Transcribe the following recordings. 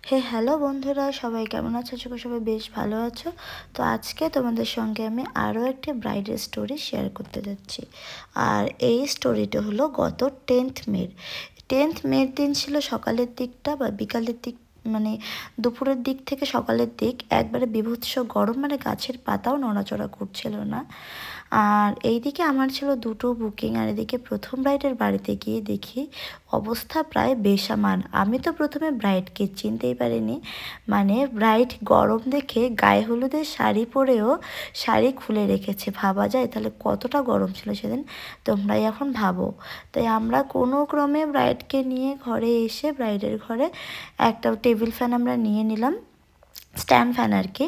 Hello বন্ধুরা, সবাই কেমন আছো? আশা করি সবাই বেশ ভালো আছো। তো আজকে তোমাদের সঙ্গে আমি আরও একটি ব্রাইডের স্টোরি শেয়ার করতে যাচ্ছি। আর এই স্টোরিটা হলো গত 10th মের দিন ছিল সকালের দিকটা বা বিকালের দিক, মানে দুপুরের দিক থেকে সকালের দিক একবারে বীভৎস গরম, মানে গাছের পাতাও নড়াচড়া করছিল না। আর এইদিকে আমার ছিল দুটো বুকিং, আর এদিকে প্রথম ব্রাইডের বাড়িতে গিয়ে দেখি অবস্থা প্রায় বেসামাল। আমি তো প্রথমে ব্রাইডকে চিনতেই পারিনি, মানে ব্রাইড গরম দেখে গায়ে হলুদের শাড়ি পরেও শাড়ি খুলে রেখেছে। ভাবা যায় তাহলে কতটা গরম ছিল সেদিন, তোমরাই এখন ভাবো। তাই আমরা কোনো ক্রমে ব্রাইডকে নিয়ে ঘরে এসে ব্রাইডের ঘরে একটা টেবিল ফ্যান আমরা নিয়ে নিলাম, স্ট্যান্ড ফ্যান আর কি,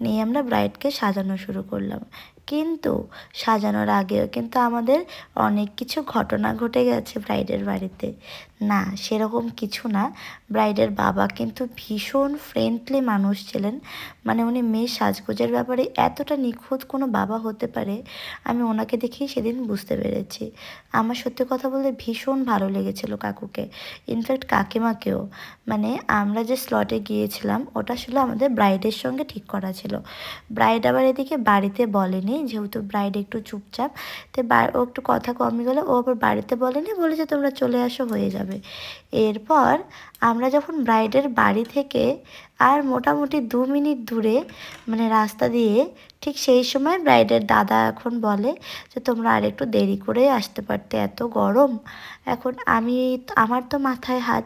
নিয়ে আমরা ব্রাইডকে সাজানো শুরু করলাম। কিন্তু সাজানোর আগেও কিন্তু আমাদের অনেক কিছু ঘটনা ঘটে গেছে ব্রাইডের বাড়িতে। না, সেরকম কিছু না। ব্রাইডের বাবা কিন্তু ভীষণ ফ্রেন্ডলি মানুষ ছিলেন, মানে উনি মেয়ে সাজগোজের ব্যাপারে এতটা নিখুঁত কোনো বাবা হতে পারে আমি ওনাকে দেখেই সেদিন বুঝতে পেরেছি। আমার সত্যি কথা বলতে ভীষণ ভালো লেগেছিল কাকুকে, ইনফ্যাক্ট কাকিমাকেও। মানে আমরা যে স্লটে গিয়েছিলাম ওটা ছিল আমাদের ব্রাইডের সঙ্গে ঠিক করা ছিল। ব্রাইড আবার এদিকে বাড়িতে বলেনি, যেহেতু ব্রাইড একটু চুপচাপ, তো ও একটু কথা কমই গেলো, ও আবার বাড়িতে বলেনি, বলেছে তোমরা চলে আসো, হয়ে যাবে। এরপর আমরা যখন ব্রাইডের বাড়ি থেকে আর মোটামুটি 2 মিনিট দূরে, মানে রাস্তা দিয়ে, ঠিক সেই সময় ব্রাইডের দাদা এখন বলে যে তোমরা আর একটু দেরি করে আসতে পারতে, এত গরম। এখন আমার তো মাথায় হাত,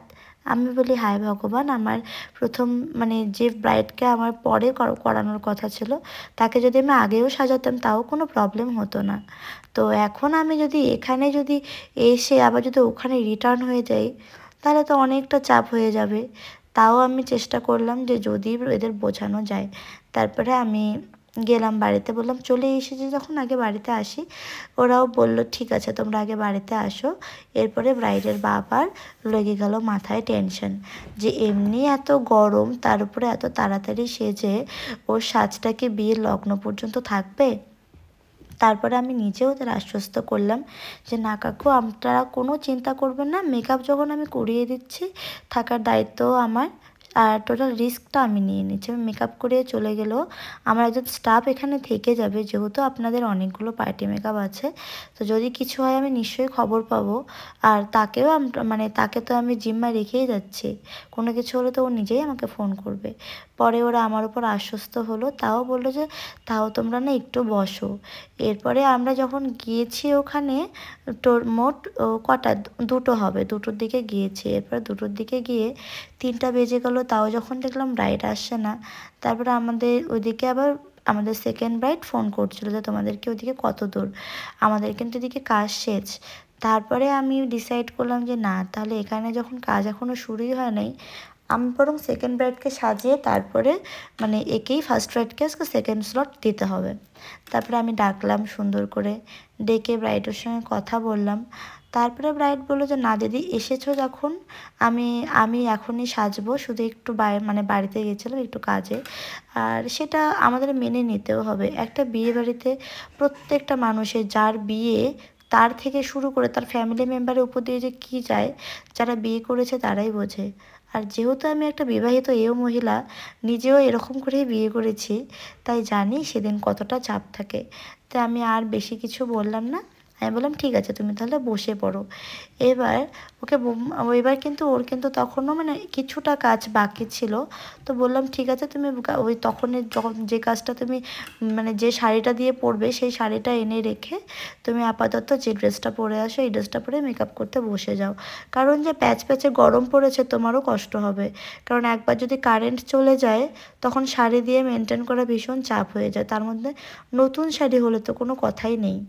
আমি বলি হায় ভগবান, আমার প্রথম, মানে যে ব্রাইডকে আমার পরে করানোর কথা ছিল তাকে যদি আমি আগেও সাজাতাম তাও কোনো প্রবলেম হতো না। তো এখন আমি যদি এখানে যদি এসে আবার যদি ওখানে রিটার্ন হয়ে যাই তাহলে তো অনেকটা চাপ হয়ে যাবে। তাও আমি চেষ্টা করলাম যে যদি এদের বোঝানো যায়। তারপরে আমি গেলাম বাড়িতে, বললাম চলে এসেছি যখন আগে বাড়িতে আসি। ওরাও বলল ঠিক আছে তোমরা আগে বাড়িতে আসো। এরপরে ব্রাইডের বাবার লেগে গেল মাথায় টেনশন, যে এমনি এত গরম তার উপরে এত তাড়াতাড়ি সেজে ওর সাজটা কি বিয়ের লগ্ন পর্যন্ত থাকবে। তারপরে আমি নিজেও ওদের আশ্বস্ত করলাম যে না কাকু, আপনারা কোনো চিন্তা করবেন না, মেকআপ যখন আমি করিয়ে দিচ্ছি থাকার দায়িত্বও আমার, আর টোটাল রিস্কটা আমি নিয়ে নিচ্ছি। আমি মেকআপ করিয়ে চলে গেলেও আমার একজন স্টাফ এখানে থেকে যাবে, যেহেতু আপনাদের অনেকগুলো পার্টি মেকআপ আছে। তো যদি কিছু হয় আমি নিশ্চয়ই খবর পাবো। আর তাকেও মানে তাকে তো আমি জিম্মায় রেখেই যাচ্ছি, কোনো কিছু হলে তো ও নিজেই আমাকে ফোন করবে। পরে ওরা আমার উপর আশ্বস্ত হলো, তাও বললো যে তাও তোমরা না একটু বসো। এরপরে আমরা যখন গিয়েছি ওখানে, মোট কটা, দুটো হবে, দুটোর দিকে গিয়েছি। এরপর দুটোর দিকে গিয়ে 3টা বেজে গেল, তাও যখন দেখলাম ব্রাইড আসছে না। তারপরে আমাদের ওইদিকে আবার আমাদের সেকেন্ড ব্রাইড ফোন করছিল যে তোমাদেরকে ওইদিকে কত দূর, আমাদের কিন্তু এদিকে কাজ শেষ। তারপরে আমি ডিসাইড করলাম যে না, তাহলে এখানে যখন কাজ এখনও শুরুই হয় নাই, আমি বরং সেকেন্ড ব্রাইডকে সাজিয়ে তারপরে, মানে একেই ফার্স্ট ব্রাইডকে আজকে সেকেন্ড স্লট দিতে হবে। তারপরে আমি ডাকলাম সুন্দর করে, ডেকে ব্রাইডের সঙ্গে কথা বললাম। তারপরে ব্রাইড বললো যে না দিদি, এসেছো যখন, আমি আমি এখনই সাজবো, শুধু একটু মানে বাড়িতে গেছিলাম একটু কাজে। আর সেটা আমাদের মেনে নিতেও হবে, একটা বিয়ে বাড়িতে প্রত্যেকটা মানুষের, যার বিয়ে তার থেকে শুরু করে তার ফ্যামিলি মেম্বারের উপর দিয়ে যে কী যায়, যারা বিয়ে করেছে তারাই বোঝে। আর যেহেতু আমি একটা বিবাহিত মহিলা, নিজেও এরকম করেই বিয়ে করেছি, তাই জানি সেদিন কতটা চাপ থাকে। তাই আমি আর বেশি কিছু বললাম না, আমি বললাম ঠিক আছে তুমি তাহলে বসে পড়ো। এবার ওকে এবার কিন্তু ওর কিন্তু তখনও মানে কিছুটা কাজ বাকি ছিল। তো বললাম ঠিক আছে তুমি ওই তখনের যখন যে কাজটা তুমি, মানে যে শাড়িটা দিয়ে পরবে সেই শাড়িটা এনে রেখে তুমি আপাতত যে ড্রেসটা পরে আসো এই ড্রেসটা পরে মেকআপ করতে বসে যাও। কারণ যে প্যাচ প্যাচে গরম পড়েছে তোমারও কষ্ট হবে, কারণ একবার যদি কারেন্ট চলে যায় তখন শাড়ি দিয়ে মেনটেন করা ভীষণ চাপ হয়ে যায়, তার মধ্যে নতুন শাড়ি হলে তো কোনো কথাই নেই।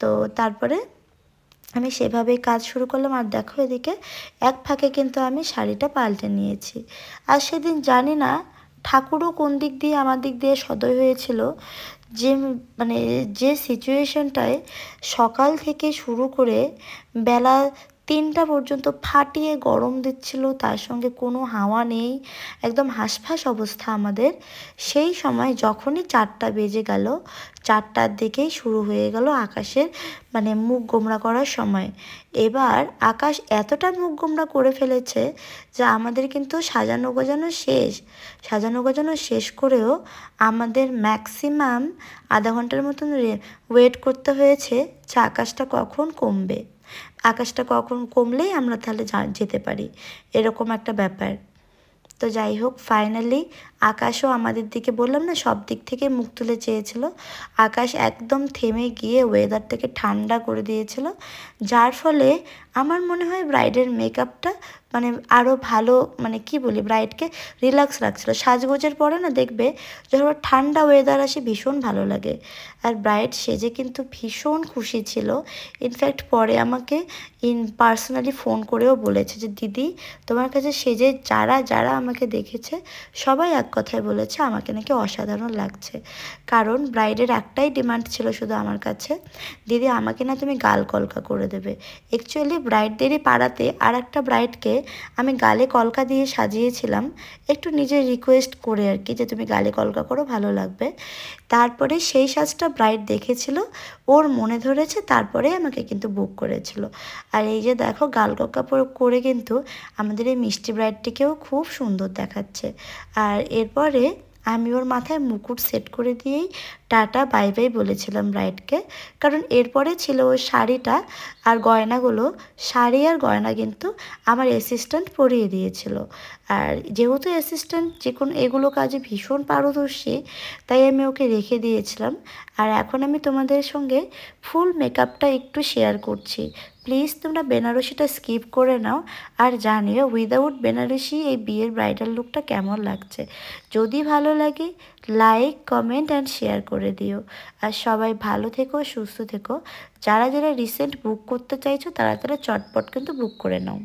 তো তারপরে আমি সেভাবেই কাজ শুরু করলাম। আর দেখো এদিকে এক ফাঁকে কিন্তু আমি শাড়িটা পাল্টে নিয়েছি। আর সেদিন জানি না ঠাকুরও কোন দিক দিয়ে আমার দিক দিয়ে সদয় হয়েছিল, যে মানে যে সিচুয়েশনটায় সকাল থেকে শুরু করে বেলা 3টা পর্যন্ত ফাটিয়ে গরম দিচ্ছিল, তার সঙ্গে কোনো হাওয়া নেই, একদম হাঁসফাঁস অবস্থা আমাদের। সেই সময় যখনই 4টা বেজে গেল, 4টার দিকেই শুরু হয়ে গেল আকাশের মানে মুখ গোমড়া করার সময়। এবার আকাশ এতটা মুখ গোমড়া করে ফেলেছে যে আমাদের কিন্তু সাজানো গোজানো শেষ করেও আমাদের ম্যাক্সিমাম আধা ঘন্টার মতন ওয়েট করতে হয়েছে যে আকাশটা কখন কমবে, আকাশটা কখন কমলেই আমরা তাহলে যেতে পারি, এরকম একটা ব্যাপার। তো যাই হোক, ফাইনালি আকাশও আমাদের দিকে, বললাম না সব দিক থেকে মুখ তুলে চেয়েছিল, আকাশ একদম থেমে গিয়ে ওয়েদারটাকে ঠান্ডা করে দিয়েছিল, যার ফলে আমার মনে হয় ব্রাইডের মেকআপটা মানে আরও ভালো, মানে কি বলি, ব্রাইডকে রিল্যাক্স রাখছিল। সাজগোজের পরে না দেখবে যখন ঠান্ডা ওয়েদার আসে ভীষণ ভালো লাগে। আর ব্রাইড সেজে কিন্তু ভীষণ খুশি ছিল। ইনফ্যাক্ট পরে আমাকে পার্সোনালি ফোন করেও বলেছে যে দিদি, তোমার কাছে সেজে যারা যারা আমাকে দেখেছে সবাই এক কথায় বলেছে আমাকে নাকি অসাধারণ লাগছে। কারণ ব্রাইডের একটাই ডিমান্ড ছিল শুধু আমার কাছে, দিদি আমাকে না তুমি গাল কলকা করে দেবে। অ্যাকচুয়ালি ব্রাইডদেরই পাড়াতে আর একটা ব্রাইডকে আমি গালে কলকা দিয়ে সাজিয়েছিলাম, একটু নিজের রিকোয়েস্ট করে আর কি, যে তুমি গালে কলকা করো ভালো লাগবে। তারপরে সেই সাজটা ব্রাইড দেখেছিল, ওর মনে ধরেছে, তারপরে আমাকে কিন্তু বুক করেছিল। আর এই যে দেখো গাল কলকা করে কিন্তু আমাদের এই মিষ্টি ব্রাইডটিকেও খুব সুন্দর দেখাচ্ছে। আর এরপরে আমি ওর মাথায় মুকুট সেট করে দিয়েই টাটা বাই বাই বলেছিলাম ব্রাইডকে। কারণ এরপরে ছিল ওই শাড়িটা আর গয়নাগুলো, শাড়ি আর গয়না কিন্তু আমার অ্যাসিস্ট্যান্ট পরিয়ে দিয়েছিল। আর যেহেতু অ্যাসিস্ট্যান্ট যে কোনো এগুলো কাজে ভীষণ পারদর্শী, তাই আমি ওকে রেখে দিয়েছিলাম। আর এখন আমি তোমাদের সঙ্গে ফুল মেকআপটা একটু শেয়ার করছি। প্লিজ তোমরা বেনারসিটা স্কিপ করে নাও, আর জানিও উইদাউট বেনারসি এই বিয়ের ব্রাইডাল লুকটা কেমন লাগছে। যদি ভালো লাগে লাইক, কমেন্ট অ্যান্ড শেয়ার করে দিও। আর সবাই ভালো থেকো, সুস্থ থেকো। যারা যারা রিসেন্ট বুক করতে চাইছো তারা তারা চটপট কিন্তু বুক করে নাও।